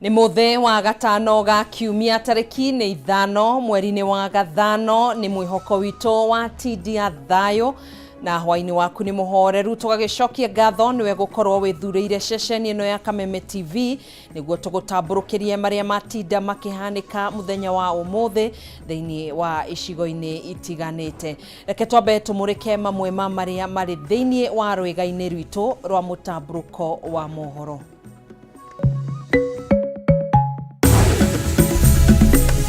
Ni muthe wa gatano ga kiumia tariki ni 5 mweri-ini wa gathano ni mwihoko wito wa tidia thayo na hwaini waku ni muhoreru tugagicokia ngatho niwe gukorwo withuriire ceceni ino ya Kameme TV niguo tugutamburukirie maria matinda makihanika muthenya wa umuthi thiini wa icigo-ini itiganite. Reke twambe tumurike mamwe ma maria mari thiini wa rwiga-ini rwitu rwa mutamburuko wa mohoro.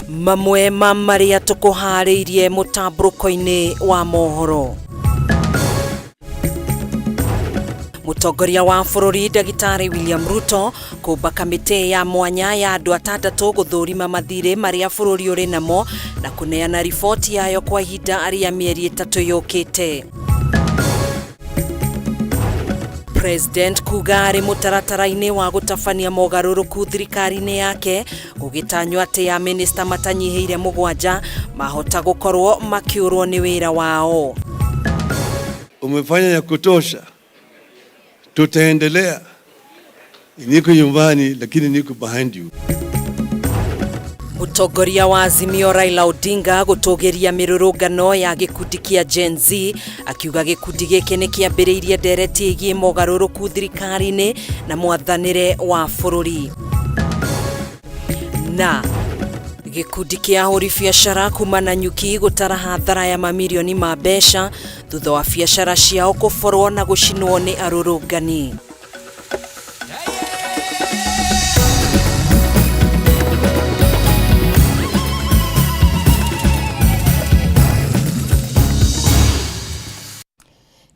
Mamwe ma maria tukuhariirie mutamburuko-ini wa mohoro. Mutongoria wa bururi Ndagitari William Ruto kumba kamiti ya mwanya ya andu 6 guthurima mathire maria bururi uri namo na kuneana riboti yayo kwa ihinda aria mieri 3 yukite. President kuga ari mutaratara-ini wa gutabania mogaruruku thirikari-ini yake gugitanywo ati ya minister matanyihiire 7 mahota gukorwo makiurwo ni wira wao. Umefanya ya kutosha, tutaendelea. Niko nyumbani lakini niko behind you. Mutongoria wa Azimio Raila Odinga gutugiria mirurungano ya gikundi kia Gen Z akiuga gikundi giki ni kiambiriirie ndereti igie mogaruruku thirikari-ini na mwathanire wa bururi. Na gikundi kia ahuri biacara kuma Nanyuki gutara hathara ya mamirioni ma mbeca thutha wa biacara ciao kuborwo na gucinwo ni arurungani.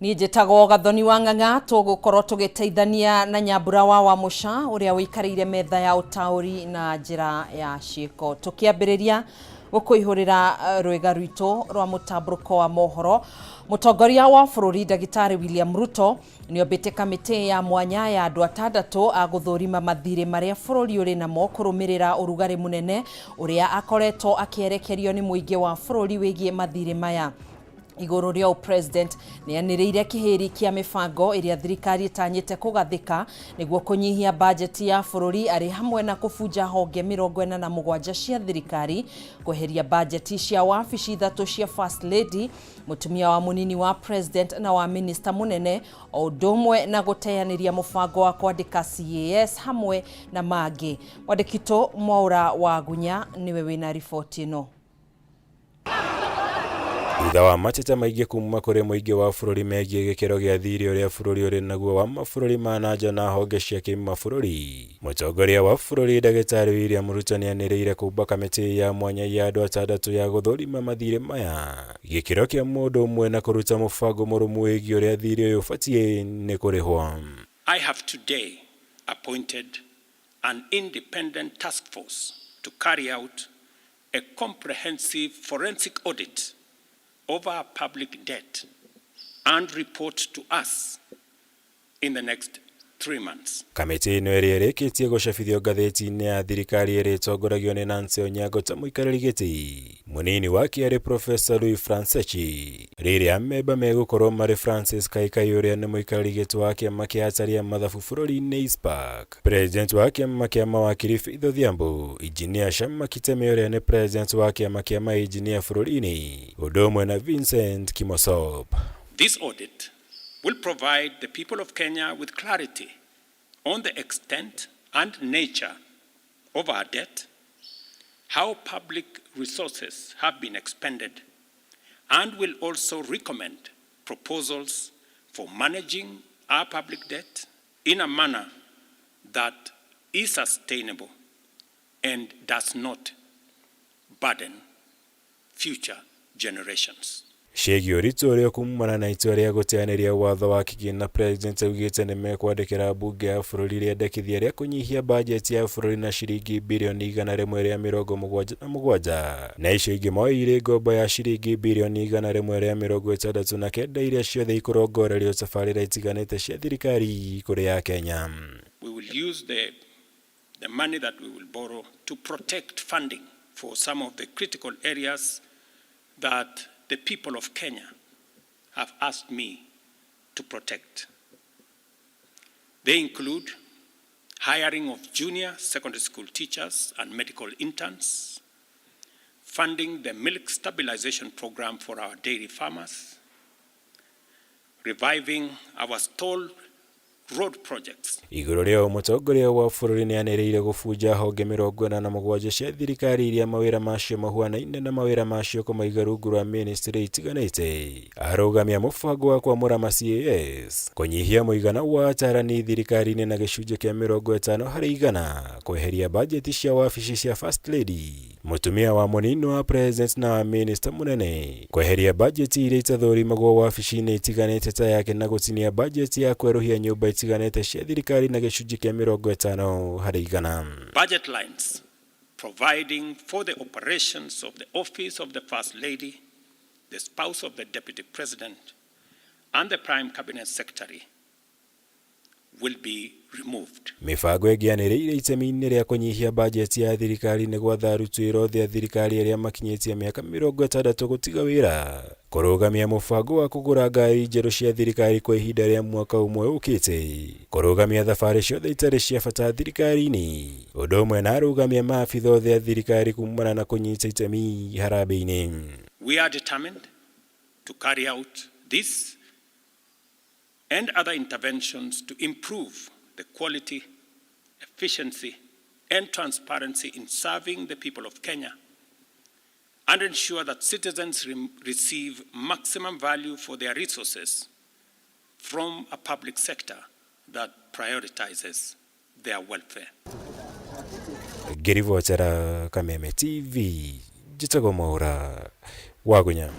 Ni njitagwo Gathoni wa Ng'ang'a tugukorwo tugiteithania na Nyambura wa Musha uria wikariire metha ya utauri na njira ya ciiko. Tukiambiriria gukuihurira rwega rwitu rwa mutamburuko wa mohoro. Mutongoria wa bururi Ndagitari William Ruto niombite kamiti ya mwanya ya andu 6 a guthurima mathire maria bururi uri namo kurumirira urugari munene uria akoretwo akierekerio ni muingi wa bururi wigie mathire maya. Iguru ria president ni aniriire kihiri kia mifango iria thirikari itanyite kugathika niguo kunyihia budget ya bururi ari hamwe na kufuja honge 47 cia thirikari kuheria budget cia wabici 3 cia first lady mutumia wa munini wa president na wa minister munene o domwe na guteaniria mufango wa kwandika CAS hamwe na mangi. Mwandikito Mwaura wa Gunya niwe wina ripoti ino. Thutha wa mateta maingĩ kuma kũrĩ mũingĩ wa bũrũri megiĩ gĩkĩro gĩa thirĩ ũrĩa bũrũri ũrĩ naguo wa mabũrũri ma nanja na honge cia kĩmabũrũri, mũtongoria wa bũrũri Ndagĩtarĩ William Ruto nĩanĩrĩire kumba kamĩtĩ ya mwanya ya andũ 6 ya gũthũrima mathirĩ maya gĩkĩro kĩa mũndũ ũmwe na kũruta mũbango mũrũmu wĩgiĩ ũrĩa thirĩ ũyũ ũbatiĩ nĩ kũrĩhwo. I have today appointed an independent task force to carry out a comprehensive forensic audit over public debt and report to us in the next 3 months. Kamĩtĩ ĩno ĩrĩa ĩrĩkĩtie gũcabithio ngathĩti-inĩ ya thirikari ĩrĩa ĩtongoragio nĩ Nancy Onyango ta mũikarĩri gĩtĩ. Mũnini wake arĩ Professor Louis Francechi. Rĩrĩa amemba megũkorwo marĩ Francis Kaikai ũrĩa nĩ mũikarĩri gĩtĩ wa kĩama kĩa ataria mathabu bũrũri-inĩ ISPAC. President wa kĩama kĩa mawakiri Faith Odhiambo, Engineer Shamma Kiteme ũrĩa nĩ President wa kĩama kĩa maengineer bũrũri-inĩ, ũndũ ũmwe na Vincent Kimosop. This audit will provide the people of Kenya with clarity on the extent and nature of our debt, how public resources have been expended, and will also recommend proposals for managing our public debt in a manner that is sustainable and does not burden future generations. Ciĩgiĩ ũritũ ũrĩa kumana na itua rĩa gũteanĩria watho wa kĩgĩna, President augĩte nĩ mekwandĩkĩra mbunge ya bũrũri rĩendekithia rĩa kũnyihia bajeti ya bũrũri na ciringi birioni 177 na icio ingĩ moire ngombo ya ciringi birioni 169 iria ciothe ikũrongorerio tabarĩra itiganĩte cia thirikari kũrĩ ya Kenya. We will use the money that we will borrow to protect funding for some of the critical areas that the people of Kenya have asked me to protect. They include hiring of junior secondary school teachers and medical interns, funding the milk stabilization program for our dairy farmers, reviving our stalled road projects. Iguru rĩa mũtongoria wa bũrũri nĩ anĩrĩire gũbunja honge 47 cia thirikari iria mawĩra macio mahuanaine na mawĩra macio kũmaiga rungu rwa ministry itiganĩte. Arũgamia mũbango wa kwamũra ma-CAS, kũnyihia mũigana wa atarani thirikari-inĩ na gĩcunjĩ kĩa 50%, kweheria bajeti cia wabici cia First Lady, mũtumia wa mũnini wa president na minister mũnene, kweheria bajeti iria itathũrimagwo wabici-inĩ itiganĩte ta yake na gũtinia bajeti ya kwerũhia nyũmba itiganĩte cia thirikari na gĩcunjĩ kĩa 50%. Budget lines providing for the operations of the office of the First Lady, the spouse of the Deputy President, and the Prime Cabinet Secretary will be removed. Mibango ĩngĩanĩrĩire itemi-inĩ rĩa kũnyihia bajeti ya thirikari nĩ gwatha aruti wĩra othe a thirikari arĩa makinyĩtie mĩaka 60 gũtiga wĩra, kũrũgamia mũbango wa kũgũra ngari njerũ cia thirikari kwa ihinda rĩa mwaka ũmwe ũkĩte, kũrũgamia thabarĩ ciothe itarĩ cia bata thirikari-inĩ, ũndũ ũmwe na arũgamia maabitha othe a thirikari kumana na kũnyita itemi harambĩ-inĩ. We are determined to carry out this and other interventions to improve the quality, efficiency, and transparency in serving the people of Kenya and ensure that citizens receive maximum value for their resources from a public sector that prioritizes their welfare. Ngĩribotera Kameme TV, njĩtagwo Mwaura Wagunya.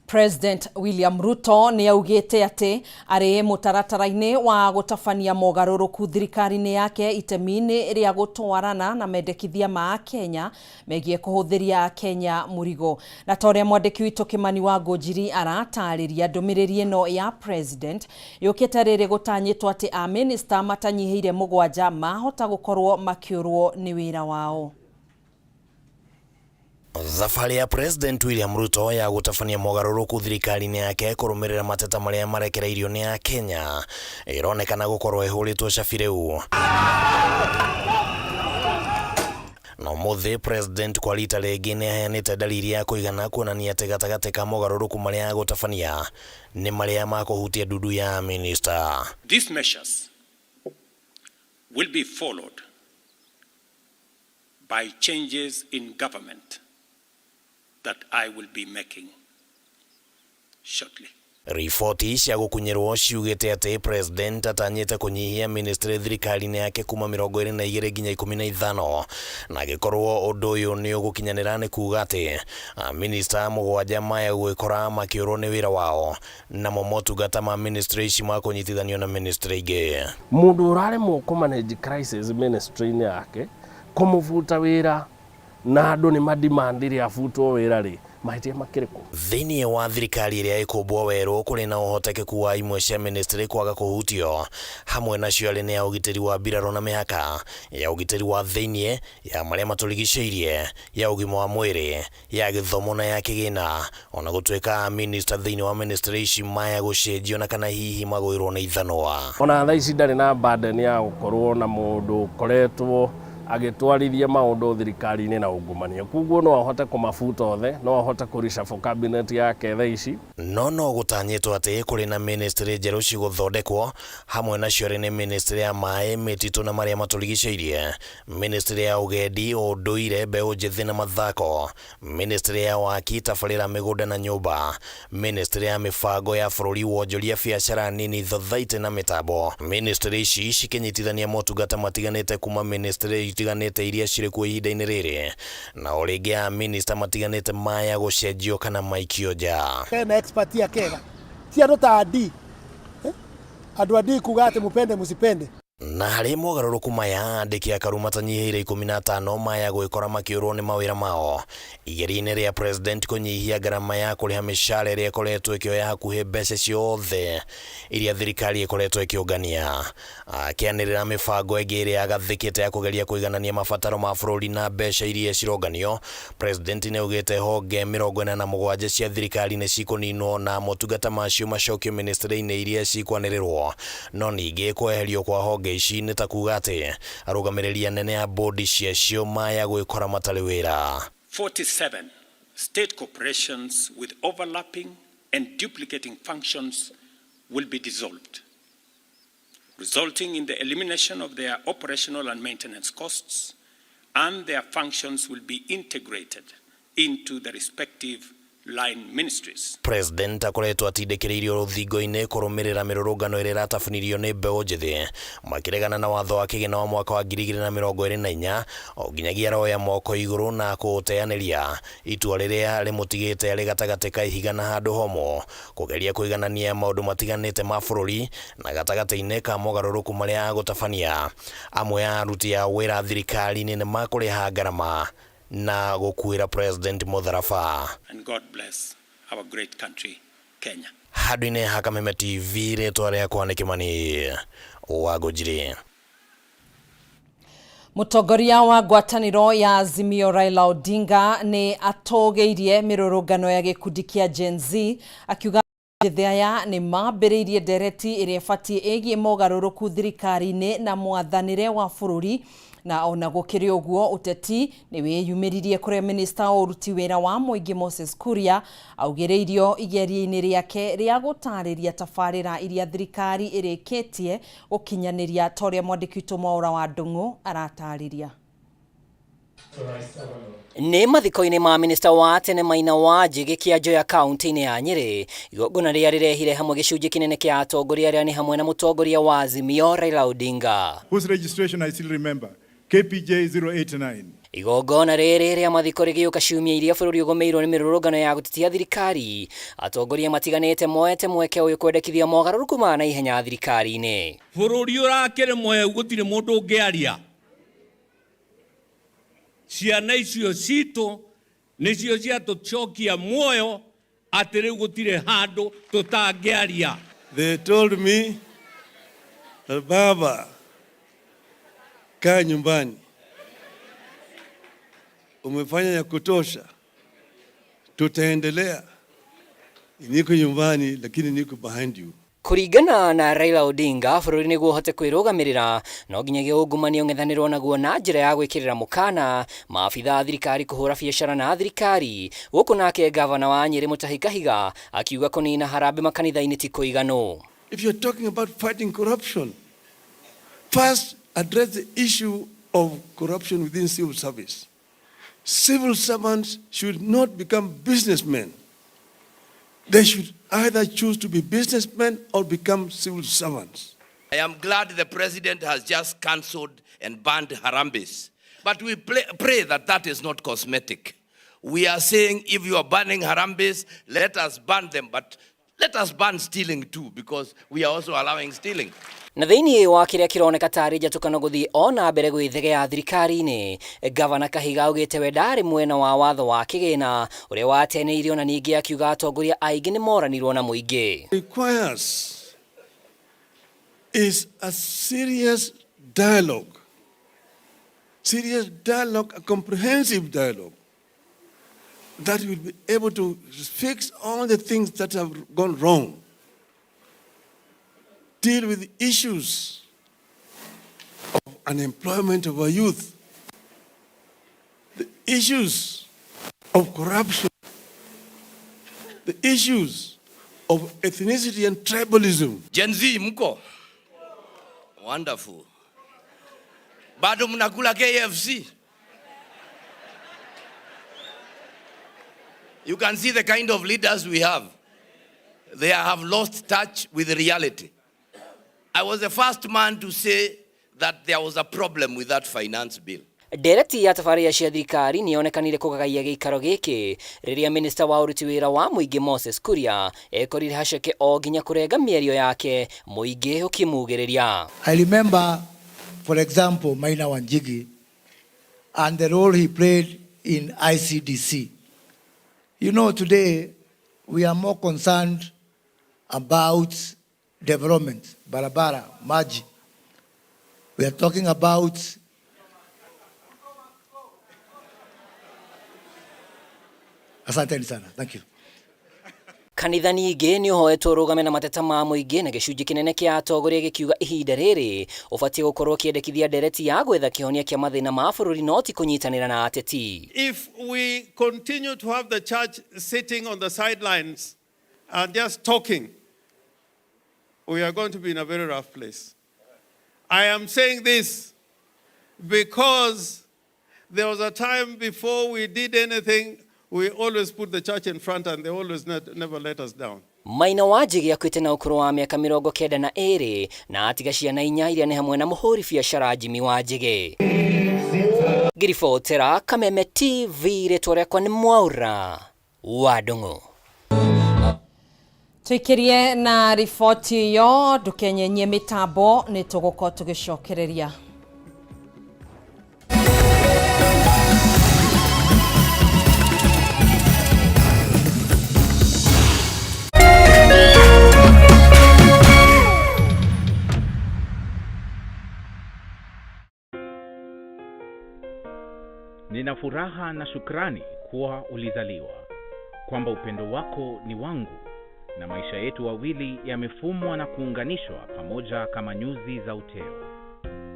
President William Ruto nĩ augĩte atĩ arĩ mũtaratara-inĩ wa gũtabania mogarũrũku thirikari-inĩ yake itemi-inĩ rĩa gũtwarana na mendekithia ma Kenya megiĩ kũhũthĩria Kenya mũrigo. Na torĩa mwandĩki witũ Kimani wa Ngũnjiri aratarĩria ndũmĩrĩri ĩno ya president yũkĩte rĩrĩ gũtanyĩtwo atĩ a minister matanyihĩire 7 mahota gũkorwo makĩũrwo nĩ wĩra wao. Thabarĩ ya President William Ruto ya gũtabania mogarũrũku thirikari-inĩ yake kũrũmĩrĩra mateta marĩa marekereirio nĩ a Kenya ĩronekana gũkorwo ĩhũrĩtwo cabi rĩu. No mũthĩ president kwa rita rĩngĩ nĩ aheanĩte dalili ya kũigana kuonania atĩ gatagatĩ ka mogarũrũku marĩa gũtabania nĩ marĩa ma kũhutia ndudu ya minister. These measures will be followed by changes in government that I will be making shortly. Riboti cia gũkunyĩrwo ciugĩte atĩ president atanyĩte kũnyihia ministry thirikari-inĩ yake kuma 22 nginya 15 na gĩkorwo ũndũ ũyũ nĩ ũgũkinyanĩra nĩ kuuga atĩ minister 7 maya gwĩkora makĩũrwo nĩ wĩra wao na motungata ma ministry ici makũnyitithanio na ministry ingĩ. Mũndũ ũraremwo kũmanage crisis ministry-inĩ yake kũmũbuta wĩra na andũ nĩ madimandire abutwo wĩra rĩ mahĩtia makĩrĩkũ. Thĩinĩ wa thirikari ĩrĩa ĩkũmbwo werũ kũrĩ na ũhotekeku wa imwe cia ministry kwaga kũhutio, hamwe nacio arĩ ya ũgitĩri wa mbirarũ na mĩhaka, ya ũgitĩri wa thĩinĩ, ya marĩa matũrigicĩirie, ya ũgima wa mwĩrĩ, ya gĩthomo na ya kĩgĩna, ona gũtuĩka minister thĩinĩ wa ministry ici maya gũcenjio na kana hihi magũirwo nĩ ithanwa. Ona thaa ici ndarĩ na burden ya gũkorwo na mũndũ ũkoretwo agĩtwarithia maũndũ thirikari-inĩ na ungumania, kuguo no ahote kũmabuta othe, no ahote kũricabũ cabinet yake thaa ici. No gũtanyĩtwo atĩ kũrĩ na ministry njerũ cigũthondekwo, hamwe nacio arĩ nĩ ministry ya maĩ, mĩtitũ na marĩa matũrigicĩirie, ministry ya ũgendi, ũndũire, mbeũ njĩthĩ na mathako, ministry ya waki, tabarĩra, mĩgũnda na nyũmba, ministry ya mĩbango ya bũrũri, wonjoria, biacara nini, thothaitĩ na mĩtambo. Ministry ici cikĩnyitithania motungata matiganĩte kuma ministry itiganĩte iria cirĩ kuo ihinda-inĩ rĩrĩ, na o rĩngĩ a minister matiganĩte maya gũcenjio kana maikio nja. Kena expert ya kega. Si andũ ta adi. Andũ adi kuga atĩ mũpende mũsipende. Na harĩ mogarũrũku maya andĩki a Karuma matanyihĩire 15 maya gwĩkora makĩũrwo nĩ mawĩra mao igeri-inĩ rĩa president kũnyihia ngarama ya kũrĩha mĩcara ĩrĩa ĩkoretwo ĩkĩoya hakuhĩ mbeca ciothe iria thirikari ĩkoretwo ĩkĩũngania. Akĩanĩrĩra mĩbango ĩngĩ ĩrĩa yagathĩkĩte ya kũgeria kũiganania mabataro ma bũrũri na mbeca iria cironganio, president nĩaugĩte honge 47 cia thirikari nĩ cikũninwo na motungata macio macokio ministry-inĩ iria cikwanĩrĩrwo, no ningĩ kweherio kwa honge ici nĩ ta kuga atĩ arũgamĩrĩri anene a bodi ciacio maya gwĩkora matarĩ wĩra. 47 state corporations with overlapping and duplicating functions will be dissolved, resulting in the elimination of their operational and maintenance costs, and their functions will be integrated into the respective line ministries. President akoretwo atindĩkĩrĩirio rũthingo-inĩ kũrũmĩrĩra mĩrũrũngano ĩrĩa ĩratabanirio nĩ mbeũ njĩthĩ makĩregana na watho wa kĩgĩna wa mwaka wa 2024 o nginyagia roya moko igũrũ na kũũteanĩria itua rĩrĩa rĩmũtigĩte arĩ gatagatĩ ka ihiga na handũ homo kũgeria kũiganania maũndũ matiganĩte ma bũrũri na gatagatĩ-inĩ ka mogarũrũku marĩa agũtabania. Amwe a aruti a wĩra thirikari-inĩ nĩ makũrĩha ngarama na gũkuĩra president mũtharaba. And God bless our great country, Kenya. Handũ-inĩ ha Kameme TV rĩtwa rĩakwa nĩ Kĩmani Wangũnjiri. Mũtongoria wa ngwatanĩro ya Azimio Raila Odinga nĩ atogeirie mĩrũrũngano ya gĩkundi kĩa Gen Z akiuga njĩthĩ aya nĩ mambĩrĩirie ndereti ĩrĩa ĩbatiĩ ĩgiĩ mogarũrũku thirikari-inĩ na mwathanĩre wa bũrũri. Na ona gũkĩrĩ ũguo ũteti nĩ wĩyumĩririe kũrĩa minista wa ũruti wĩra wa mũingĩ Moses Kuria augĩrĩirio igeria-inĩ rĩake rĩa gũtarĩria tabarĩra iria thirikari ĩrĩkĩtie gũkinyanĩria ta ũrĩa mwandĩki witũ Mwaũra wa Ndung'u aratarĩria. Nĩ mathiko-inĩ ma minista wa tene Maina Wanjĩ gĩkĩanjo ya kaunti-inĩ ya Nyĩrĩ, igongona rĩrĩa rĩrehire hamwe gĩcunjĩ kĩnene kĩa atongoria arĩa nĩ hamwe na mũtongoria wa Azimio Raila Odinga, whose registration I still remember, KPJ 089. Igongona rĩrĩ rĩa mathiko rĩgĩũka ciumia iria bũrũri ũgũmĩirwo nĩ mĩrũrũngano ya gũtetia thirikari, atongoria matiganĩte moete mweke ũyũ kwendekithia mogarũrũku ma naihenya thirikari-inĩ. Bũrũri ũrakĩrĩmwo gũtirĩ mũndũ ũngĩaria. Ciana icio citũ nĩcio ciatũcokia muoyo atĩ rĩu gũtirĩ handũ tũtangĩaria. They told me, Baba, kaa nyumbani, umefanya ya kutosha, tutaendelea. Niko nyumbani lakini niko behind you. Kũringana na Raila Odinga, bũrũri nĩguo ũhote kwĩrũgamĩrĩra no nginyagia ungumania ũng'ethanĩrwo naguo na njĩra ya gwĩkĩrĩra mũkana maabitha thirikari kũhũra biacara na thirikari. Gũkũ nake gavana wa Nyĩrĩ Mutahi Kahiga akiuga kũnina harambĩ makanitha-inĩ ti kũiganu. If you're talking about fighting corruption, first address the issue of corruption within civil service. Civil servants should not become businessmen. They should either choose to be businessmen or become civil servants. I am glad the president has just cancelled and banned Harambes. But we pray that that is not cosmetic. We are saying if you are banning Harambes, let us ban them. But let us ban stealing too, because we are also allowing stealing. Na thĩinĩ wa kĩrĩa kĩroneka tarĩ njatũkano gũthiĩ ona mbere gwĩthegea thirikari-inĩ, gavana Kahiga augĩte we ndarĩ mwena wa watho wa kĩgĩna ũrĩa wateneirio na ningĩ akiuga atongoria aingĩ nĩ moranirwo na mũingĩ. Requires is a serious dialogue, a comprehensive dialogue that will be able to fix all the things that have gone wrong. Deal with issues of unemployment of our youth, the issues of corruption, the issues of ethnicity and tribalism. Gen Z mko? Wonderful. Bado mnakula KFC? You can see the kind of leaders we have. They have lost touch with reality. I was the first man to say that there was a problem with that finance bill. Ndereti ya tabarĩra cia thirikari nĩyonekanire kũgagaia gĩikaro gĩkĩ rĩrĩa minista wa ũruti wĩra wa mũingĩ Moses Kuria ekorire haceke o nginya kũrenga mĩario yake mũingĩ ũkĩmugĩrĩria. I remember, for example, Maina Wanjigi and the role he played in ICDC. You know, today we are more concerned about development, barabara, maji. We are talking about asanteni sana. Thank you. Kanitha ningĩ nĩ ũhoetwo rũgame na mateta ma mũingĩ na gĩcunjĩ kĩnene kĩa atongoria gĩkiuga ihinda rĩrĩ ũbatiĩ gũkorwo kĩendekithia ndereti ya gwetha kĩhonia kĩa mathĩna ma bũrũri no ti kũnyitanĩra na ateti. If we continue to have the church sitting on the sidelines and just talking, we are going to be in a very rough place. I am saying this because there was a time before we did anything, we always put the church in front and they always never let us down. Maina Wanjigi akuĩte na ũkũrũ wa mĩaka 92 na atiga ciana 4 iria nĩ hamwe na mũhũri biacara Jimmy Wanjigi. Ngiribotera Kameme TV, rĩtwa rĩakwa nĩ Mwaura wa Ndung'u. Tuikirie na riboti yo ndukenyenyie mitambo ni tuguko tugicokereria. Nina furaha na shukrani kuwa ulizaliwa, kwamba upendo wako ni wangu, na maisha yetu wawili yamefumwa na kuunganishwa pamoja kama nyuzi za uteo.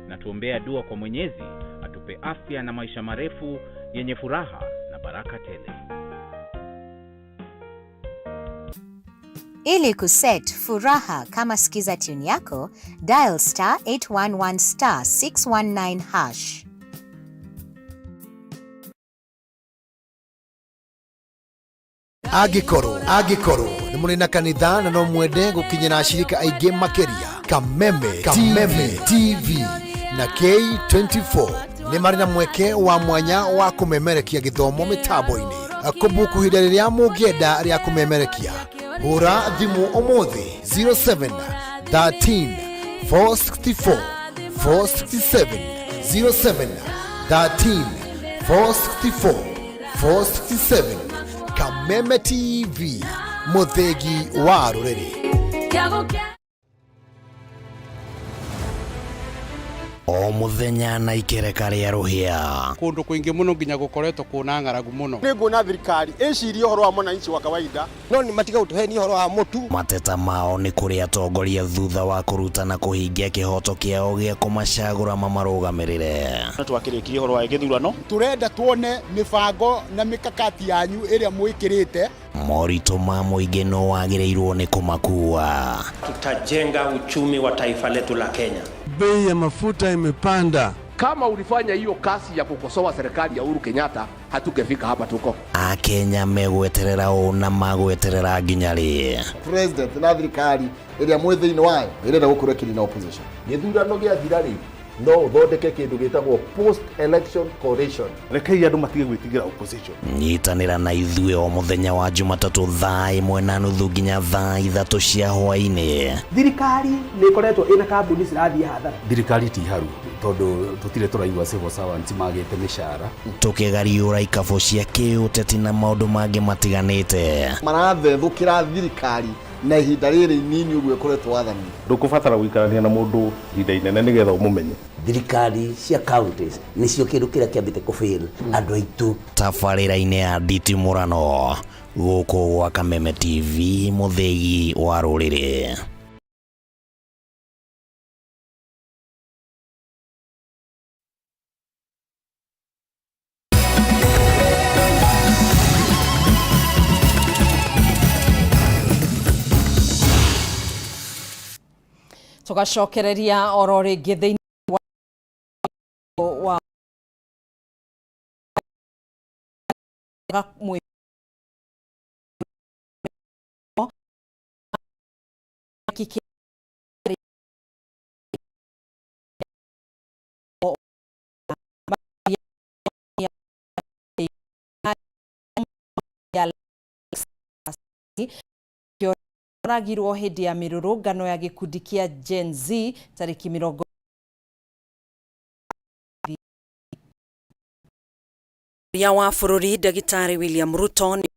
Na tuombea dua kwa Mwenyezi atupe afya na maisha marefu yenye furaha na baraka tele. Ili kuset furaha kama sikiza tune yako, dial *811 *619#. Agikoro ni muri na kanitha na no mwende gukinyira ashirika aingĩ makeria. Kameme TV na K24 ni mari na mweke wa mwanya wa kumemerekia githomo mitambo-ini. Kumbukuhira riria mungĩenda ria kumemerekia, hura thimu umuthi 07 13 464 467 07 13 464 467. Kameme TV, muthegi wa ruriri. O muthenya na ikereka ria ruhia kundu kuingi muno nginya gukoretwo kuna ng'aragu muno. Ni ngona thirikari icirie horo wa mwananchi wa kawaida, no ni matiga utuheni horo wa mutu. Mateta mao ni kuri atongoria thutha wa kurutana kuhingia kihoto kiao gia kumacagura mamarugamirire. Twakirikirie horo wa githurano, turenda tuone mibango na mikakati yanyu iria mwikirite. Morito ma muingi no wagiriirwo ni kumakua. Tutajenga uchumi wa taifa letu la Kenya. Bei ya mafuta imepanda. Kama ulifanya hiyo kasi ya kukosoa serikali ya Uhuru Kenyatta, hatungefika hapa tuko. Akenya megweterera ona magweterera nginya ri. President na thirikari iria mwithiini wayo irenda gukurekiri na opposition. Githurano gia thirari no uthondeke kindu gitagwo post election coalition. Rekei andu matige gwitigira opposition. Nyitanira na ithuĩ o muthenya wa Jumatatu thaa 1:30 nginya thaa 3 cia hwaĩ-inĩ. Thirikari nĩ ikoretwo ina kambuni cirathie hathara. Thirikari ti haru tondu tutire turaigua civil servants magite mishara. Tukigariũra ikabo cia kĩũteti na maũndũ mangĩ matiganĩte. Marathethũkĩra thirikari na ihinda rĩrĩ inini ũguo ĩkoretwo wathani. Ndũkũbatara gũikarania na mũndũ ihinda inene nĩgetha ũmũmenye. Thirikari cia counties nĩcio kĩndũ kĩrĩa kĩambĩte kũfail andũ aitũ. Tabarĩra-inĩ ya nditimũrano gũkũ gwa Kameme TV, muthegi wa rũrĩrĩ. Tugacokereria oro ringi thiini wa ragirwo hindi ya mirurungano ya gikundi kia Gen Z tariki 30 ya wa bururi Dagitari William Ruto ni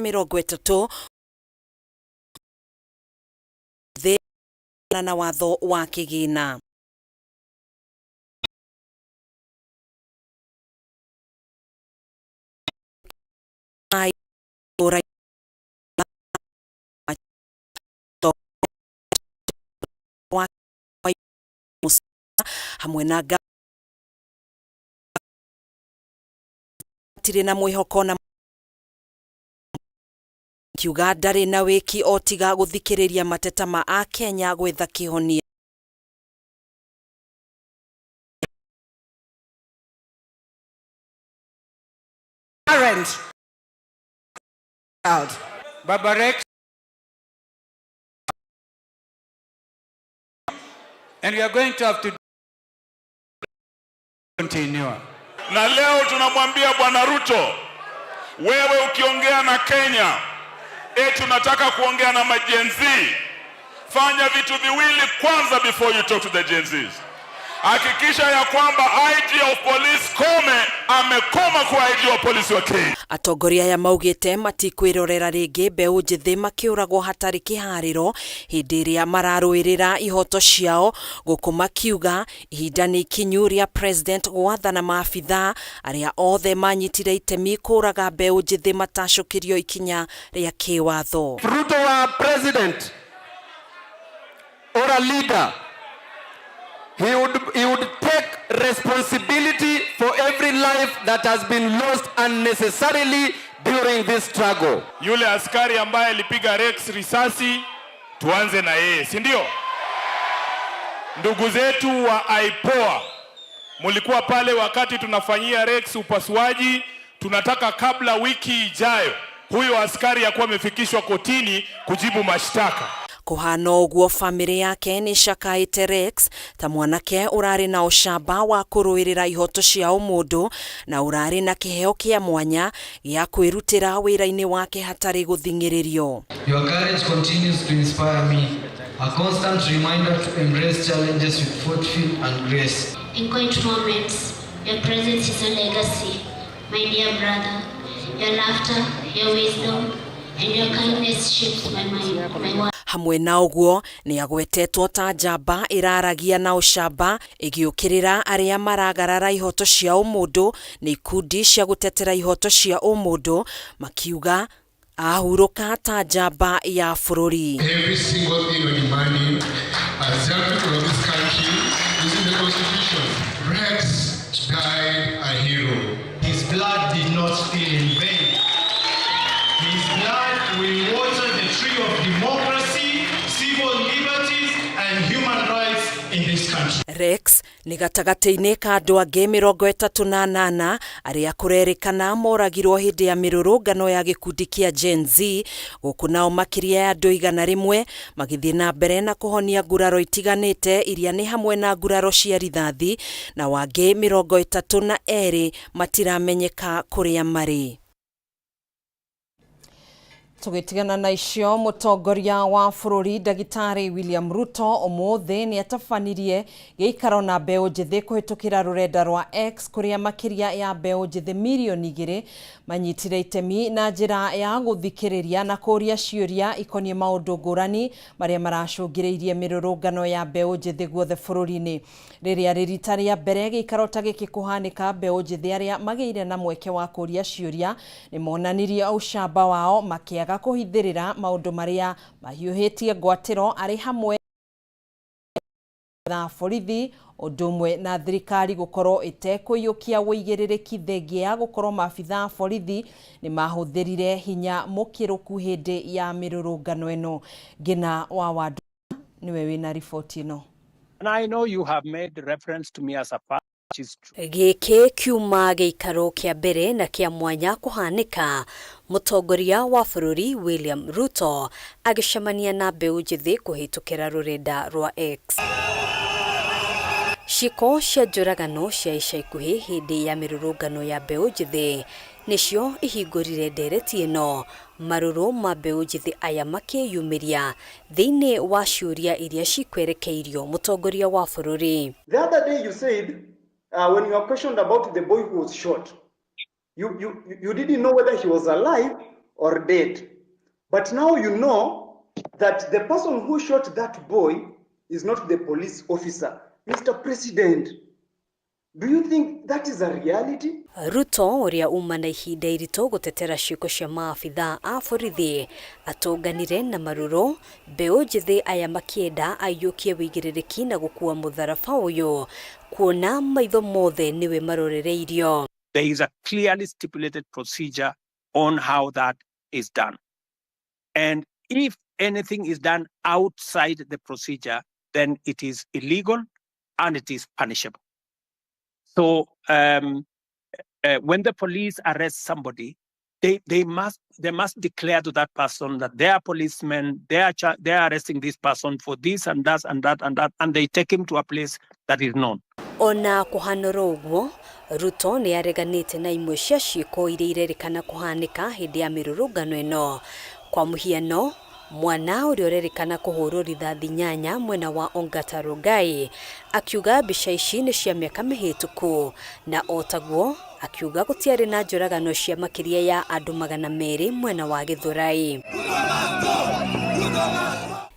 mirongo ĩtatũ na watho wa kigina hamwe na tire na mwihoko na kiuga ndari na wiki otiga guthikiriria mateta ma a Kenya gwetha kihonia. Baba Rex, and we are going to have to continue. Na leo tunamwambia Bwana Ruto, wewe ukiongea na Kenya, tunataka kuongea na majenzi. Fanya vitu viwili kwanza before you talk to the Gen Zs. Hakikisha ya kwamba IG of Police Kome amekoma kwa IG of Police wa Kenya. Atongoria ya maugite matikwirorera ringi mbeu njithi makiuragwo hatari kihariro hindi iria mararuirira ihoto ciao gukuma kiuga ihinda ni ikinyu ria president gwathana maabitha aria othe manyitire itemi kuraga mbeu njithi matashukirio ikinya ria kiwatho. Ruto wa president or a leader, he would take responsibility for every life that has been lost unnecessarily during this struggle. Yule askari ambaye alipiga Rex risasi, tuanze na yeye, si ndio? Ndugu zetu wa IPOA, mulikuwa pale wakati tunafanyia Rex upasuaji. Tunataka kabla wiki ijayo huyo askari yakuwa amefikishwa kotini kujibu mashtaka. Kuhana uguo family yake ni shakaite Rex ta mwanake urari na ushamba wa kuruirira ihoto cia umundu na urari na kiheo kia mwanya ya kwirutira wira-ini wake hatari guthingiririo. Your courage continues to inspire me, a constant reminder to embrace challenges with fortitude and grace. In quiet moments, your presence is a legacy, my dear brother. Your laughter, your wisdom, and your kindness shapes my mind. Hamwe na uguo ni agwetetwo ta njamba iraragia na ushamba igiukirira aria maragarara ihoto cia umundu ni ikundi cia gutetera ihoto cia umundu makiuga ahuruka ta njamba ya bururi. Every single thing we're demanding as young people of this country is in the constitution. Rex died a hero. His blood did not spill in vain. His blood will water the tree of democracy, civil liberties and human rights in this country. Rex ni gatagati-ini ka andu angi 38 aria kurerikana moragirwo hindi ya mirurungano ya gikundi kia Gen Z guku nao makiria ya andu 100 magithie na mbere na kuhonia nguraro itiganite iria ni hamwe na nguraro cia rithathi na wangi 32 matiramenyeka kuria mari. Tugitigana na icio mutongoria wa bururi Dagitari William Ruto umuthi ni atafanirie giikaro na mbeu njithi kuhitukira rurenda rwa X kuria makiria ya mbeu njithi milioni 2 manyitire itemi na njira ya guthikiriria na kuria ciuria ikonie maundu ngurani maria maracungiriirie mirurungano ya mbeu njithi guothe bururi-ini. Riria ririta ria mbere giikaro ta giki kuhanika mbeu njithi aria magiire na mweke wa kuria ciuria ni monanirie ushamba wao makiaga kuhithirira maundu maria mahiuhitie ngwatiro ari hamwe na borithi udumwe na thirikari gukorwo itekuyukia wigirирiki thengia ya gukorwo maabitha borithi ni mahuthirire hinya mukiruku hindi ya mirurungano eno. Gina wa Wadu niwe wina ripoti ino. And I know you have made reference to me as a part. Giki kiuma giikaro kia mbere na kia mwanya kuhanika mutongoria wa bururi William Ruto agicemania na mbeu njithi kuhitukira rurenda rwa X. Ciiko cia njũragano cia ica ikuhĩ hĩndĩ ya mĩrũrũngano ya mbeũ njĩthĩ nĩcio ihingũrire ndereti ĩno, marũrũ ma mbeũ njĩthĩ aya makĩyumĩria thĩinĩ wa ciũria iria cikwerekeirio mũtongoria wa bũrũri. The other day you said when you were questioned about the boy who was shot, you didn't know whether he was alive or dead. But now you know that the person who shot that boy is not the police officer. Mr. President, do you think that is a reality? Ruto uria uma na ihinda iritũ gũtetera ciĩko cia maabithaa a borithi atũnganire na marũrũ mbeũ njĩthĩ aya makĩenda aiyũkie wĩigĩrĩrĩki na gũkua mũtharaba ũyũ kuona maitho mothe nĩwe marorereirio. There is a clearly stipulated procedure on how that is done. And if anything is done outside the procedure, then it is illegal and it is punishable. So when the police arrest somebody, they must declare to that person that they are policemen, they are arresting this person for this and that and that and that, and they take him to a place that is known. Ona kuhanora ũguo, Ruto nĩ areganĩte na imwe cia ciĩko iria irerĩkana kũhanĩka hĩndĩ ya mĩrũrũngano ĩno. Kwa mũhiano, mwana ũrĩa ũrerĩkana kũhũrwo rithathi nyanya mwena wa Ongata Rongai akiuga mbica ici nĩ cia mĩaka mĩhĩtũku, na otaguo akiuga gũtiarĩ na njũragano cia makĩria ya andũ 200 mwena wa Gĩthũrai.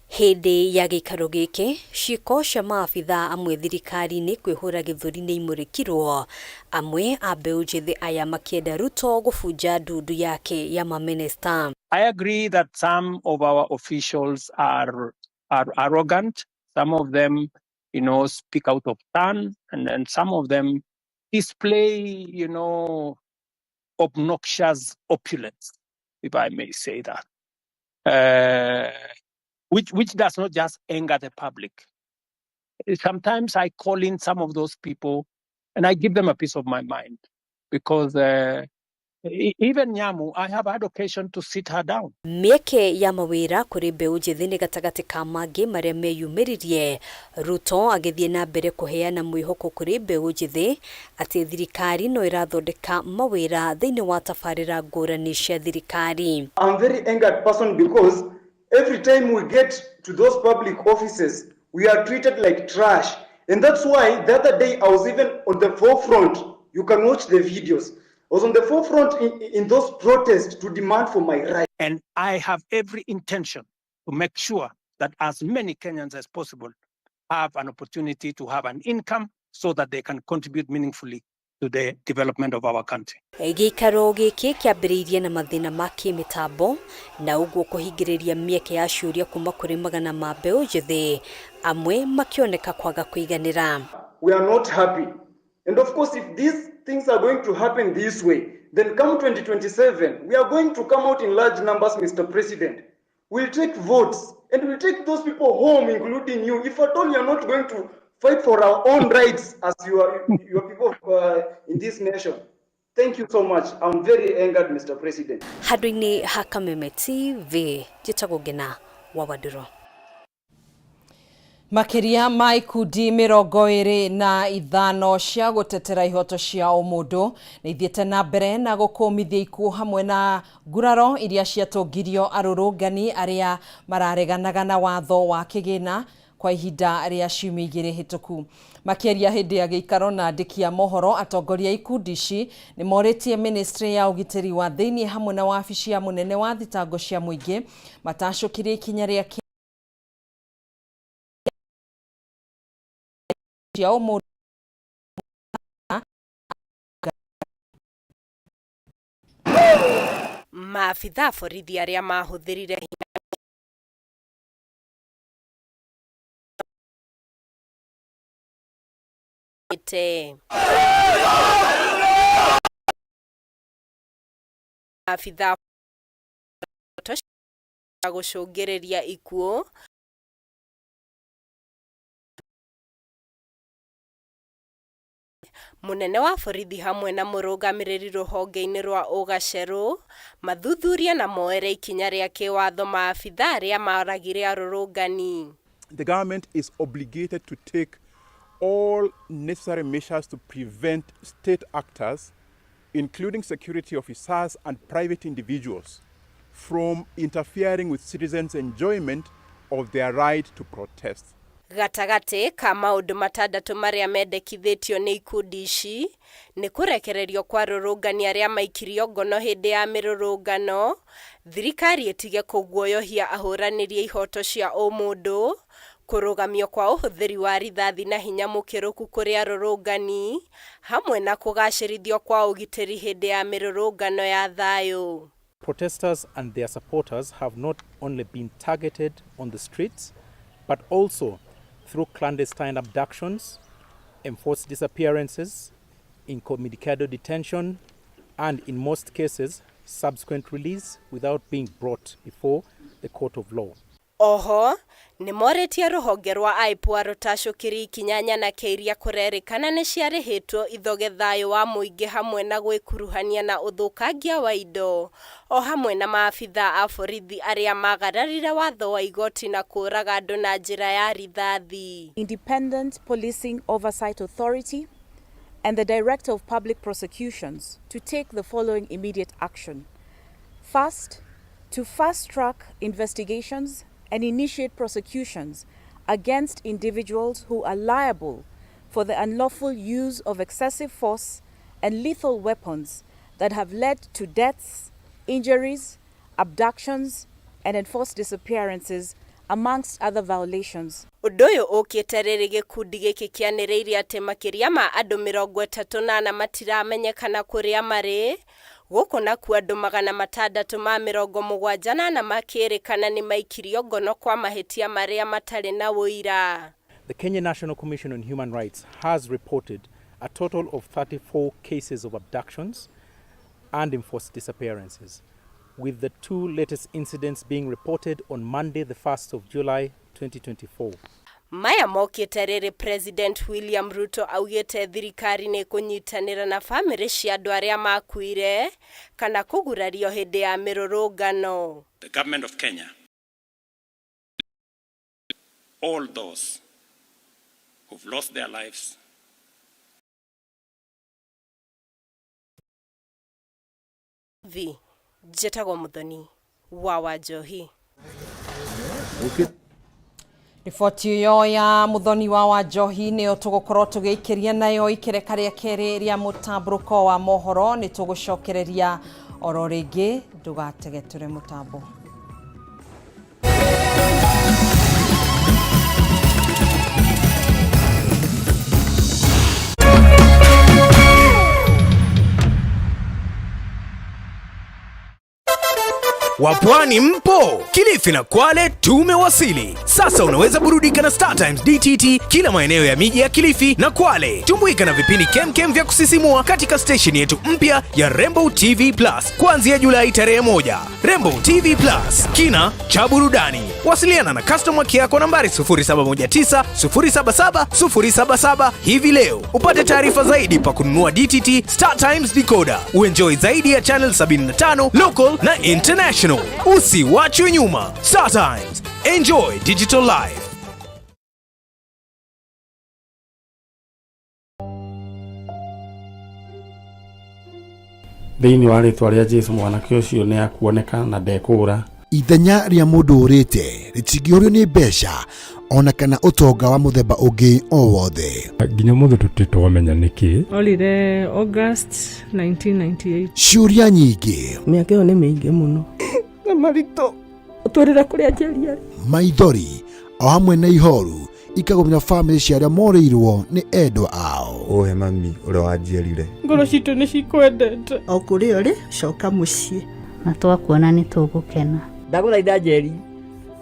Hĩndĩ ya gĩikaro gĩkĩ, ciĩko cia maabithaa amwe thirikari-inĩ kwĩhũra gĩthũri nĩ imũrĩkirwo, amwe a mbeũ njĩthĩ aya makĩenda Ruto gũbunja ndundu yake ya maminista. I agree that some of our officials are arrogant. Some of them, speak out of turn, and some of them display, obnoxious opulence, if I may say that. Which does not just anger the public. Sometimes I call in some of those people and I give them a piece of my mind because even Nyamu, I have had occasion to sit her down. Mĩeke ya mawĩra kũrĩ mbeũ njĩthĩ nĩ gatagatĩ ka mangĩ marĩa meyumĩririe. Ruto agĩthiĩ na mbere kũheana mwĩhoko kũrĩ mbeũ njĩthĩ atĩ thirikari no ĩrathondeka mawĩra thĩinĩ wa tabarĩra ngũrani cia thirikari. I'm very angered person because every time we get to those public offices, we are treated like trash. And that's why the other day I was even on the forefront. You can watch the videos. I was on the forefront in those protests to demand for my rights. And I have every intention to make sure that as many Kenyans as possible have an opportunity to have an income so that they can contribute meaningfully to the development of our country. Gĩikaro gĩkĩ kĩambĩrĩirie na mathĩna ma kĩmĩtambo na ũguo kũhingĩrĩria mĩeke ya ciũria kuma kũrĩ magana ma mbeũ njĩthĩ amwe makĩoneka kwaga kũiganĩra. We are not happy. And of course, if these things are going to happen this way, then come 2027, we are going to come out in large numbers, Mr. President. We'll take votes and we'll take those people home, including you. If at all you are not going to fight for our own rights as your people in this nation. Thank you so much. I'm very angered, Mr. President. Handũ-inĩ ha Kameme TV, njĩtagwo Ngina wa Waduro. Makiria ma ikundi 25 cia gũtetera ihoto cia ũmũndũ nĩ ithiĩte na mbere na gũkũmithia ikuũ hamwe na nguraro iria ciatongirio arũrũngani arĩa marareganaga na watho wa kĩgĩna kwa ihinda rĩa ciumia 2 hĩtũku. Makĩaria hĩndĩ ya gĩikaro na andĩki a mohoro, atongoria ikundi ici nĩ morĩtie ministry ya ũgitĩri wa thĩinĩ hamwe na wabici ya mũnene wa thitango cia mũingĩ matacũkirie ikinya rĩa cia ũmũndũ maabithaa borithi arĩa mahũthĩrire maabithaa gũcũngĩrĩria ikuũ munene wa borithi hamwe na mũrũgamĩrĩri rũhonge-inĩ rwa ũgacerũ mathuthuria na moere ikinya rĩa kĩwatho maabithaa arĩa maragire arũrũngani. The government is obligated to take all necessary measures to prevent state actors, including security officers and private individuals, from interfering with citizens' enjoyment of their right to protest. Gatagate ka maundu matandatu maria mendekithitio ni ikundi ici ni kurekererio kwa rurungani aria maikirio ngono hindi ya mirurungano, thirikari itige kuguoyohia ahuraniri ihoto cia umundu, kurugamio kwa uhuthiri wa rithathi na hinya mukiruku kuri arurungani, hamwe na kugacirithio kwa ugitiri hindi ya mirurungano ya thayu. Protesters and their supporters have not only been targeted on the streets, but also through clandestine abductions, enforced disappearances, incommunicado detention, and in most cases, subsequent release without being brought before the court of law. Oho, ni moretia ruhonge rwa IPOA rutacukiri ikinyanya na keiria kurerikana ni ciarihitwo ithoge thayu wa muingi hamwe na gwikuruhania na uthukangia wa indo, o hamwe na maafitha a borithi aria magararire watho wa igoti na kuraga andu na njira ya rithathi. Independent Policing Oversight Authority and the Director of Public Prosecutions to take the following immediate action. First, to fast-track investigations and initiate prosecutions against individuals who are liable for the unlawful use of excessive force and lethal weapons that have led to deaths, injuries, abductions, and enforced disappearances, amongst other violations. Udoyo okieterere gikundi giki kianiriire ati makiria ma andu 38 matiramenyekana kuria mari, guko na ku andu 678 makirikana ni maikirio ngono kwa mahitia maria matari na wuira. The Kenya National Commission on Human Rights has reported a total of 34 cases of abductions and enforced disappearances, with the 2 latest incidents being reported on Monday, the 1st of July 2024. Maya mokieterere President William Ruto augite thirikari ni kunyitanira na family cia andu aria makuire kana kugurario hindi ya mirurungano. The government of Kenya, all those who've lost their lives, Jetago Muthoni wa Wanjohi. Riboti yo ya Muthoni wa Wanjohi ni tugukorwo tugikiria nayo ikereka ria keri ria mutamburuko wa mohoro ni tugucokereria oro ringi ndugatege ture mutambo. Wapwani mpo? Kilifi na Kwale tumewasili. Sasa unaweza burudika na Star Times DTT kila maeneo ya miji ya Kilifi na Kwale. Tumbuika na vipindi kemkem vya kusisimua katika station yetu mpya ya Rainbow TV Plus kuanzia Julai tarehe 1. Rainbow TV Plus, kina cha burudani. Wasiliana na customer care kwa nambari 0719 077 077 hivi leo. Upate taarifa zaidi pa kununua DTT Star Times decoder. Uenjoy zaidi ya channel 75 local na international. Usiwachwe nyuma. Star Times. Enjoy digital life. Thĩinĩ wa rĩtwa rĩa Jesũ mwanake ũcio nĩ akuoneka na ndekũra. Ithenya rĩa mũndũ ũrĩte rĩtingĩũrio nĩ mbeca ona kana ũtonga wa mũthemba ũngĩ o wothe. Nginya mũndũ tũtitwamenya nĩkĩ. Olire August 1998. Ciũria nyingĩ. Mĩaka ĩyo nĩ mĩingĩ mũno. Na marito ũtũrĩra kũrĩa njeriarĩ. Maithori o hamwe na ihoru ikagomya family cia arĩa morĩirwo nĩ endwa ao. Ohe mami ũrĩa wanjiarire. Ngoro citũ nĩ cikwendete. O kũrĩa ũrĩ coka mũciĩ. Na twakuona nĩ tũgũkena. Ndagũthaitha Njeri,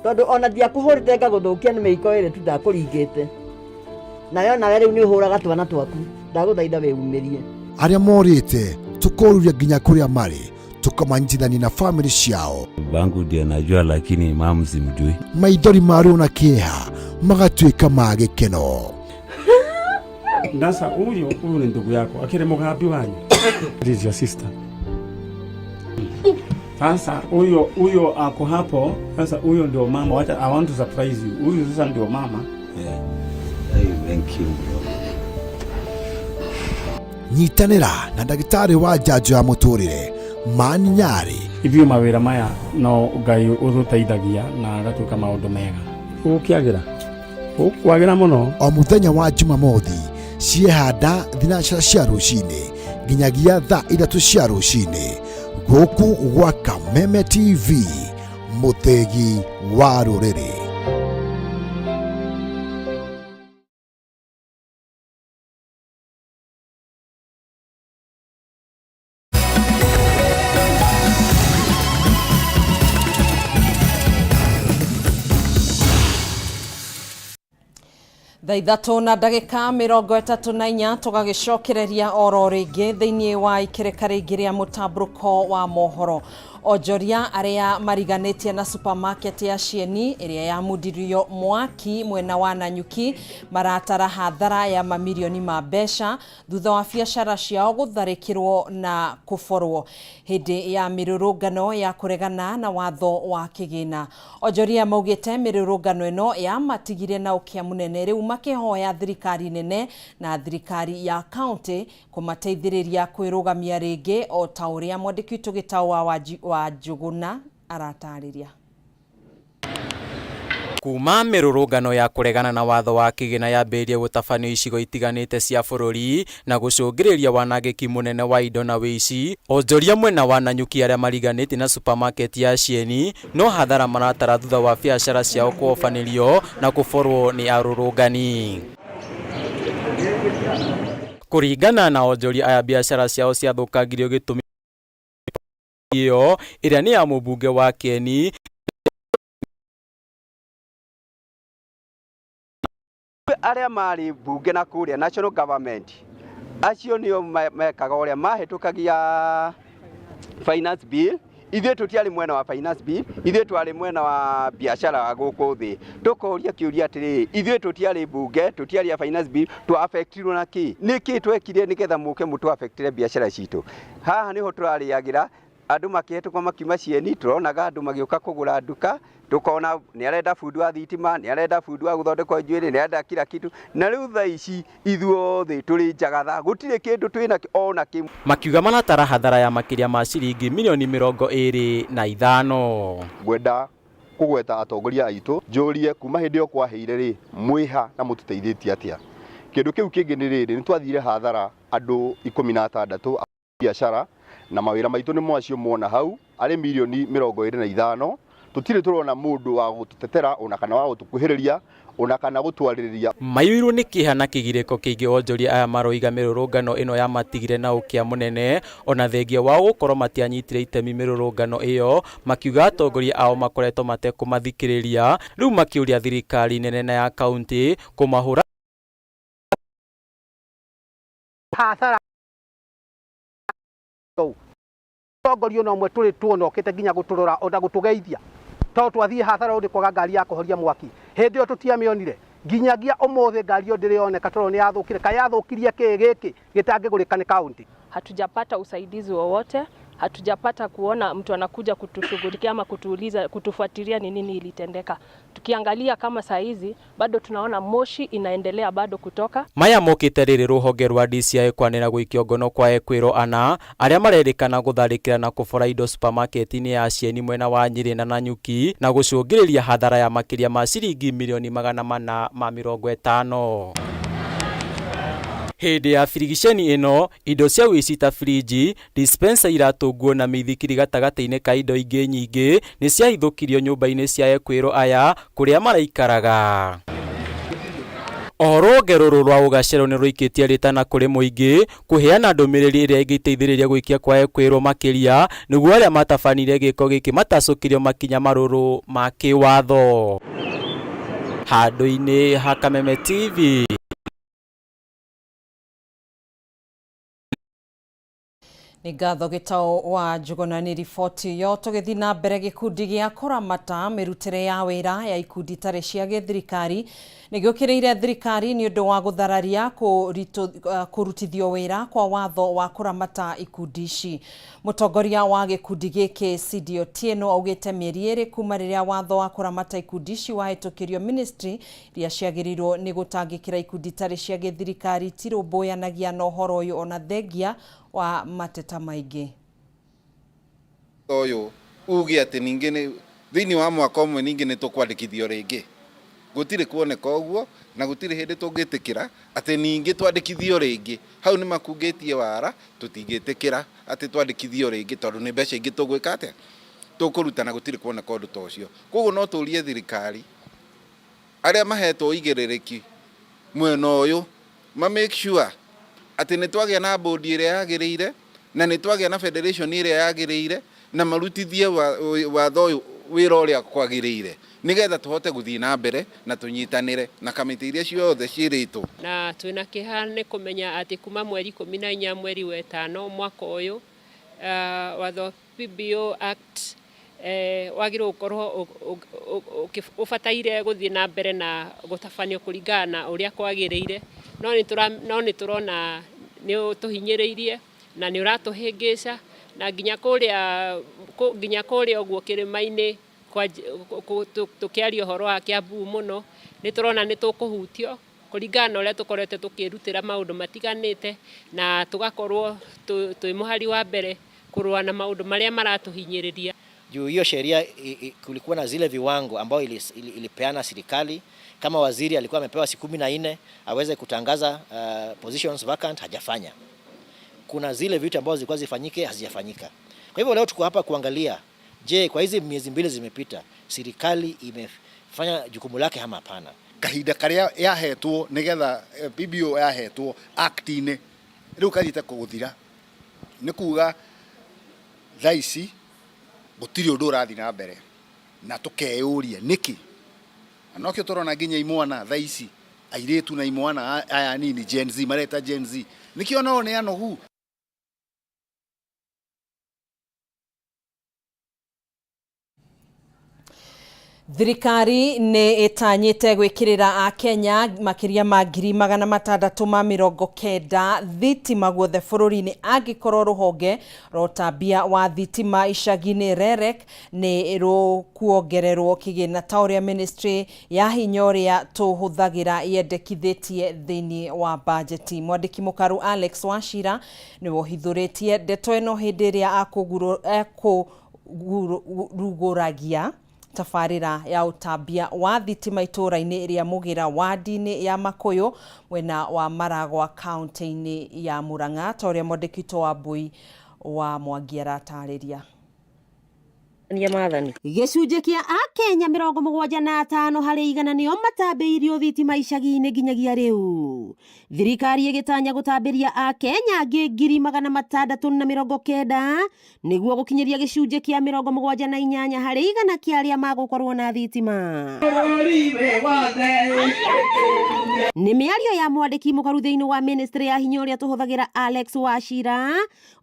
tondũ ona ndiakũhũrĩte ngagũthũkia nĩ mĩiko ĩrĩ tu ndakũringĩte. Nayo nawe rĩu nĩ ũhũraga twana twaku. Ndagũthaitha wĩumĩrie. Arĩa morĩte tũkoruria nginya kũrĩa marĩ tukamanyitithania na family ciao. Bangu ndiye najua lakini mamu simjui. Maithori marĩo na kĩeha magatuĩka ma gĩkeno. Sasa huyu ni ndugu yako akire mugambi wanyu. This is your sister. Sasa huyo ako hapo. Sasa huyo ndio mama. Wacha I want to surprise you. Huyu sasa ndio mama. Yeah. Thank you. Nyitanĩra na ndagĩtarĩ wa njanjo ya mũtũrĩre Mani Nyari. Ithuĩ mawĩra maya no Ngai ũtũteithagia na agatuĩka maũndũ mega. Ũkwagĩra mũno. O mũthenya wa Jumamothi ciehanda thinacara cia rũcinĩ nginyagia thaa 3 cia rũcinĩ gũkũ gwa Kameme TV, mũthegi wa rũrĩrĩ. Thaa 3:34 tũgagĩcokereria oro rĩngĩ thĩinĩ wa ikereka rĩngĩ rĩa mũtambũrũko wa mohoro. Onjoria arĩa mariganĩtie na supermarket ya Cieni ĩrĩa yamundirio mwaki mwena wa Nanyuki maratara hathara ya mamirioni ma mbeca thutha wa biacara ciao gũtharĩkĩrwo na kũborwo hĩndĩ ya mĩrũrũngano ya kũregana na watho wa kĩgĩna. Onjoria maugĩte mĩrũrũngano ĩno yamatigire na ũkĩa mũnene, rĩu makĩhoya thirikari nene na thirikari ya kaunti kũmateithĩrĩria kwĩrũgamia rĩngĩ, o ta ũrĩa mwandĩki witũ Gĩtaũ wa Njuguna aratarĩria. Kuma mĩrũrũngano ya kũregana na watho wa kĩgĩna yambĩrĩirie gũtabanio icigo itiganĩte cia bũrũri na gũcũngĩrĩria wanangĩki mũnene wa indo na wĩici, onjoria mwena wa Nanyuki arĩa mariganĩtie na supermarket ya Cieni no hathara maratara thutha wa biacara ciao kũhobanĩrio na kũborwo nĩ arũrũngani. Kũringana na onjoria aya, biacara ciao ciathũkangirio gĩtũmi iyo ĩrĩa nĩ ya mũmbunge wa Kieni arĩa marĩ bunge na kũrĩa national government acio nĩo mekaga ũrĩa mahĩtũkagia finance bill. Ithuĩ tũtiarĩ mwena wa finance bill, ithuĩ twarĩ mwena wa biacara gũkũ thĩ. Tũkoria kĩũria atĩrĩ, ithuĩ tũtiarĩ bunge, tũtiarĩ finance bill, twa-affectirwo na kĩ? Nĩkĩ twekire nĩgetha mũke mũtũ-affectire biacara citũ? Haha nĩho tũrarĩagĩra, andũ makĩhetũka makiuma Cieni, tũronaga andũ magĩũka kũgũra nduka, tukona nĩ arenda fundi wa thitima, nĩ arenda fundi wa gũthondeka njuĩrĩ, nĩ arenda kila kitu. Na rĩu thaa ici ithuothe tũrĩ njagatha, gũtirĩ kĩndũ twĩna ona kĩmwe. Makiuga maratara hathara ya makĩria ma ciringi mirioni 25. Ngwenda kũgweta atongoria aitũ njũrie kuma hĩndĩ ĩyo kwahĩire rĩ, mwĩha na mũtũteithĩtie atĩa. Kĩndũ kĩu kĩngĩ nĩ rĩrĩ, nĩ twathire hathara andũ 16 a biacara na mawĩra maitũ nĩ mwacio muona hau arĩ mirioni 25. Tutire turona mundu wa gututetera ona kana wa gutukuhiriria ona kana gutwaririria. Mayuirwo nĩ kĩeha na kĩgirĩko kĩingĩ onjoria aya maroiga mĩrũrũngano ĩno yamatigire na ũkĩa mũnene, ona thengia wao gũkorwo matianyitire itemi mĩrũrũngano ĩyo, makiuga atongoria ao makoretwo matekũmathikĩrĩria, rĩu makĩũria thirikari nene na ya kaunti kũmahũra hathara. Tongoria no mwe tũrĩ tuonokete nginya gũtũrora ona gũtũgeithia, to twathiĩ hathara ũndĩ kwaga ngari ya kũhoria mwaki. Hĩndĩ ĩyo tũtiamĩonire, nginyagia ũmũthĩ ngari ĩyo ndĩrĩoneka tondũ nĩ yathũkire. Ka yathũkirie kĩ gĩkĩ gĩtangĩgũrĩka nĩ kaunti? Hatujapata usaidizi wowote, hatujapata kuona mtu anakuja kutushughulikia ama kutuuliza, kutufuatilia ni nini ilitendeka. Tukiangalia kama saa hizi bado tunaona moshi inaendelea bado kutoka. Maya mokĩte rĩrĩ rũhonge rwa DCI kwanĩra gũikio ngono kwa ekwĩro ana arĩa marerĩkana gũtharĩkĩra na kũbora indo supermarket-inĩ ya Cieni mwena wa Nyĩrĩ na Nanyuki na gũcũngĩrĩria hathara ya makĩria ma ciringi mirioni 450. Hĩndĩ ya firigiceni ĩno, indo cia wĩici ta friji, dispenser, iratũnguo na mĩithikiri gatagatĩ-inĩ ka indo ingĩ nyingĩ nĩ ciahithũkirio nyũmba-inĩ cia ekwĩro aya kũrĩa maraikaraga. Rũhonge rũrũ rwa ũgacĩru nĩ rũikĩtie rĩtana kũrĩ mũingĩ kũheana ndũmĩrĩri ĩrĩa ĩngĩteithĩrĩria gũikia kwa ekwĩro makĩria nĩguo arĩa matabanire gĩko gĩkĩ matacũkirio makinya marũrũ ma kĩwatho. Handũ-inĩ ha Kameme TV. Nĩ ngatho Gĩtaũ wa Njuguna nĩ riboti yo tũgĩthiĩ na mbere gĩkundi gĩa kũramata mĩrutĩre ya wĩra ya ikundi itarĩ cia gĩthirikari nĩ gĩũkĩrĩire thirikari nĩ ũndũ wa gũthararia kũrutithio wĩra kwa watho wa kũramata ikundi ici. Mũtongoria wa gĩkundi gĩkĩ Sidi Otieno augĩte mĩeri 2 kuma rĩrĩa watho wa kũramata ikundi ici wahĩtũkĩrio ministry iria ciagĩrĩirwo nĩ gũtangĩkĩra ikundi itarĩ cia gĩthirikari tirũmbũyanagia na ũhoro ũyũ ona thengia wa mateta maingĩ. Ũyũ uge atĩ ningĩ thĩinĩ wa mwaka ũmwe ningĩ nĩ tũkwandĩkithio rĩngĩ. Gũtirĩ kuoneka ũguo na gũtirĩ hĩndĩ tũngĩtĩkĩra atĩ ningĩ twandĩkithio rĩngĩ. Hau nĩ makungĩtie wara tũtingĩtĩkĩra atĩ twandĩkithio rĩngĩ tondũ nĩ mbeca ingĩ tũgwĩka atĩa. Tũkũruta na gũtirĩ kuoneka ũndũ ta ũcio. Koguo no tũrie thirikari arĩa mahetwo igĩrĩrĩki mwena ũyũ make sure atĩ nĩ twagĩa na board ĩrĩa yagĩrĩire na nĩ twagĩa na federation ĩrĩa yagĩrĩire na marutithie watho ũyũ wĩra ũrĩa kwagĩrĩire nĩgetha tũhote gũthiĩ na mbere na tũnyitanĩre na kamĩtĩ iria ciothe ciĩrĩtwo. Na twĩna kĩha nĩ kũmenya atĩ kuma mweri 14 mweri wa 5 mwaka ũyũ watho PBO Act wagĩrĩirwo gũkorwo ũbataire gũthiĩ na mbere na gũtabanio kũringana na ũrĩa kwagĩrĩire. No nĩ tũrona nĩ ũtũhinyĩrĩirie na nĩ ũratũhĩngĩca na nginya kũrĩa ũguo kĩrĩma-inĩ tũkĩaria ũhoro wa Kiambu mũno nĩ tũrona nĩ tũkũhutio kũringana na ũrĩa tũkoretwo tũkĩrutĩra maũndũ matiganĩte na tũgakorwo twĩ mũhari wa mbere kũrũa na maũndũ marĩa maratũhinyĩrĩria. Juu hiyo sheria kulikuwa na zile viwango ambao ilipeana serikali. Kama waziri alikuwa amepewa siku 14 aweze kutangaza positions vacant, hajafanya. Kuna zile vitu ambazo zilikuwa zifanyike hazijafanyika. Kwa hivyo leo tuko hapa kuangalia, je, kwa hizi miezi 2 zimepita serikali imefanya jukumu lake ama hapana? Kahinda karia yahetwo nigetha PBO yahetwo act-inĩ rĩu kathite kũgũthira nĩ kuga thaici gũtirĩ ũndũ ũrathiĩ na mbere na tũkeyũria nĩkĩ. Anokio tũrona nginya imwana thaici airĩtu na imwana aya nini Gen Z mareta Gen Z nikio no ne anohu. Thirikari nĩ ĩtanyĩte gwĩkĩrĩra Akenya makĩria ma 690,000 thitima guothe bũrũri-inĩ angĩkorwo rũhonge rwa ũtambia wa thitima icagi-inĩ REREC nĩ rũkuongererwo kĩgĩna ta ũrĩa ministry ya hinya ũrĩa tũhũthagĩra yendekithĩtie thĩinĩ wa bajeti. Mwandĩki mũkaru Alex Wachira nĩ wohithũrĩtie ndeto ĩno hĩndĩ ĩrĩa akũrugũragia tabarĩra ya ũtambia wa thitima itũra-inĩ ĩrĩa mũgĩra wadi-inĩ ya Makũyũ mwena wa Maragwa kaunti-inĩ ya Murang'a ta ũrĩa mwandĩki wa Mbui wa Mwangi aratarĩria. Gĩcunjĩ kĩa Akenya 75 harĩ igana nĩo matambĩirio thitima icagi-inĩ nginyagia rĩu. Thirikari ĩgĩtanya gũtambĩria Akenya angĩ 690,000 nĩguo gũkinyĩria gĩcunjĩ kĩa 78 harĩ igana kĩa arĩa magũkorwo na thitima. Nĩ mĩario ya mwandĩki mũkaru thĩinĩ wa ministry ya hinya ũrĩa tũhũthagĩra Alex Wachira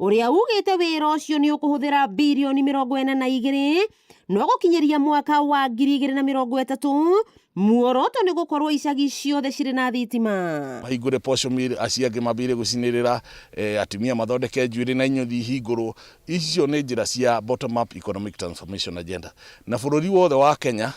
ũrĩa ugĩte wĩra ũcio nĩ ũkũhũthĩra birioni 42 no gũkinyĩria mwaka wa 2030 muoroto nĩ gũkorwo icagi ciothe cirĩ na thitima. Mahingũre posho mill aciage mabire gũcinĩrĩra atumia mathondeke njuĩrĩ na inyothi hingũrũ. Icio nĩ njĩra cia bottom up economic transformation agenda na bũrũri wothe wa Kenya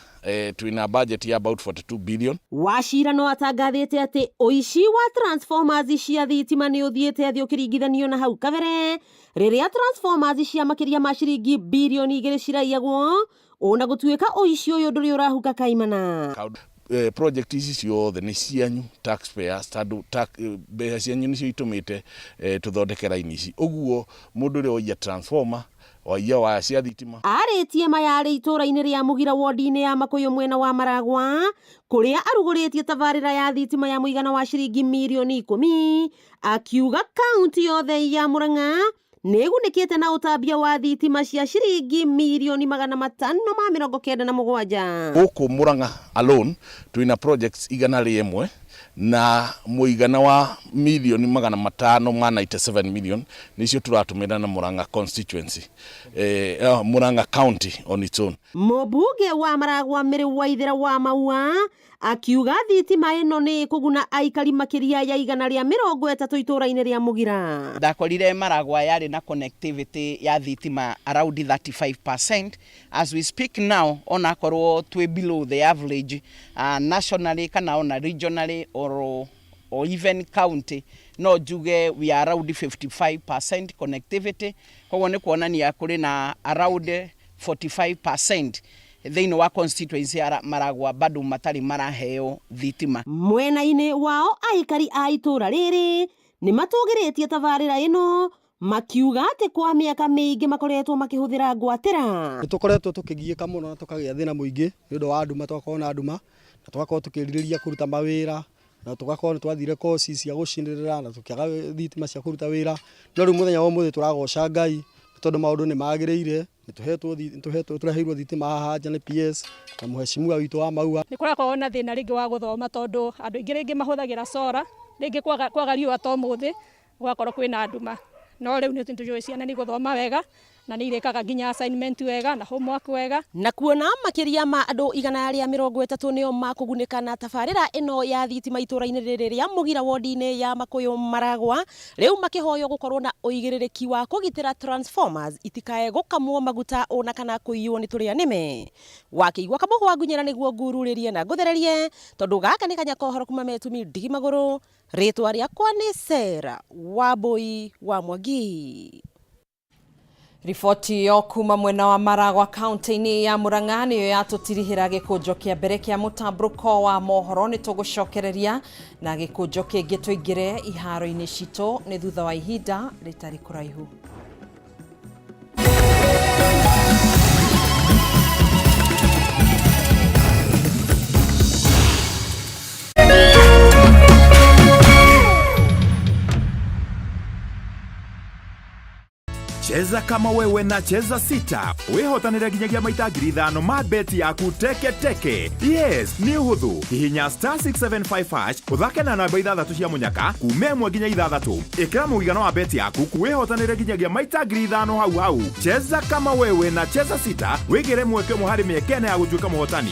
twina budget ya about 42 billion. Wachira no atangathĩte atĩ ũici wa transformers cia thitima nĩ ũthiĩte thĩ ũkĩringithanio na hau kabere rĩrĩa transformers cia makĩria ma ciringi birioni 2 ciraiyagwo ona gũtuĩka ũici ũyũ ndũrĩ ũrahuka kaimana. Project ici ciothe nĩ cianyu taxpayers tondũ mbeca cianyu nĩcio itũmĩte tũthondeke raini ici. Ũguo mũndũ ũrĩa woia transformer oia waya cia thitima arĩtie mayarĩ itũra-inĩ rĩa Mũgira wodi-inĩ ya Makũyũ mwena wa Maragwa kũrĩa arugũrĩtie tabarĩra ya thitima ya mũigana wa ciringi mirioni 10 akiuga kaunti yothe ya Murang'a nĩgunĩkĩte na ũtambia wa thitima cia ciringi mirioni 597. Gũkũ Murang'a alone twina projects 100 na muigana wa milioni 597 million nicio turatumira na Murang'a constituency Murang'a county on its own. Mũmbunge wa Maragwa Mĩrĩ Waithĩra wa Maua akiuga thitima ĩno nĩ kũguna aikari makĩria ya 130 itũũra-inĩ rĩa Mũgira. Ndakorire Maragwa yarĩ na connectivity ya thitima around 35%. As we speak now, onakorwo twe below the average nationally kana ona regionally or even county, no juge we are around 55% connectivity. Koguo nĩ kuonania kũrĩ na around 45% thĩinĩ wa constituency ya Maragwa bado matari maraheo thitima. Mwena-inĩ wao aikari a itũũra rĩrĩ nĩ matũgĩrĩtie tabarĩra ĩno makiuga atĩ kwa mĩaka mĩingĩ makoretwo makĩhũthĩra ngwatĩra. Nĩ tũkoretwo tũkĩgiĩka mũno na tũkagĩa thĩna mũingĩ nĩ ũndũ wa nduma, twakorwo na nduma na tũgakorwo tũkĩrirĩria kũruta mawĩra na tũgakorwo nĩ twathire koci cia gũcinĩrĩra na tũkĩaga thitima cia kũruta wĩra. No rĩu mũthenya wa ũmũthĩ tũragoca Ngai tondũ maũndũ nĩ magĩrĩire, nĩ tũreheirwo thitima haha nja nĩ PS na mũhecimiwa witũ wa Maua. Nĩ kũrakorwo na thĩna rĩngĩ wa gũthoma tondũ andũ aingĩ rĩngĩ mahũthagĩra solar, rĩngĩ kwaga riũa to mũthĩ gũgakorwo kwĩna nduma. No rĩu nĩ tũjũĩ ciana nĩ gũthoma wega na nĩ irĩkaga nginya assignment wega na homework wega. Na kuona makĩria ma andũ 130 nĩo makũgunĩka na tabarĩra ĩno ya thitima itũũra-inĩ rĩrĩ rĩa Mũgira wodi-inĩ ya Makũyũ Maragwa, rĩu makĩhoyo gũkorwo na ũigĩrĩrĩki wa kũgitĩra transformers itikae gũkamwo maguta ona kana kũiywo nĩ tũrĩa nĩme. Wakĩigua kamũhwa ngunyĩra nĩguo ngururĩrie na ngũthererie tondũ gaka nĩ kanya kohoro kuma Metumi Ndigi Magũrũ. Rĩtwa rĩakwa nĩ Sarah Wambui wa Mwangi. Riboti yo kuma mwena wa Maragwa kaunti-inĩ ya Murang'a nĩyo yatũtirihĩra gĩkũnjo kĩa mbere kĩa mũtambũrũko wa mohoro. Nĩ tũgũcokereria na gĩkũnjo kĩngĩ tũingĩre iharo-inĩ citũ nĩ thutha wa ihinda rĩtarĩ kũraihu. Cheza kama wewe na cheza sita. Wihotanire nginyagia maita 5,000 ma beti yaku teke teke. Yes, ni uhuthu. Hihinya *675# uthake na namba 6 cia munyaka kuuma 1 nginya 6. Ikira muigana wa beti yaku kuwihotanire nginyagia maita 5,000 hau hau. Cheza kama wewe na cheza sita. Wigire mweke muhari miekene ya gutuika muhotani.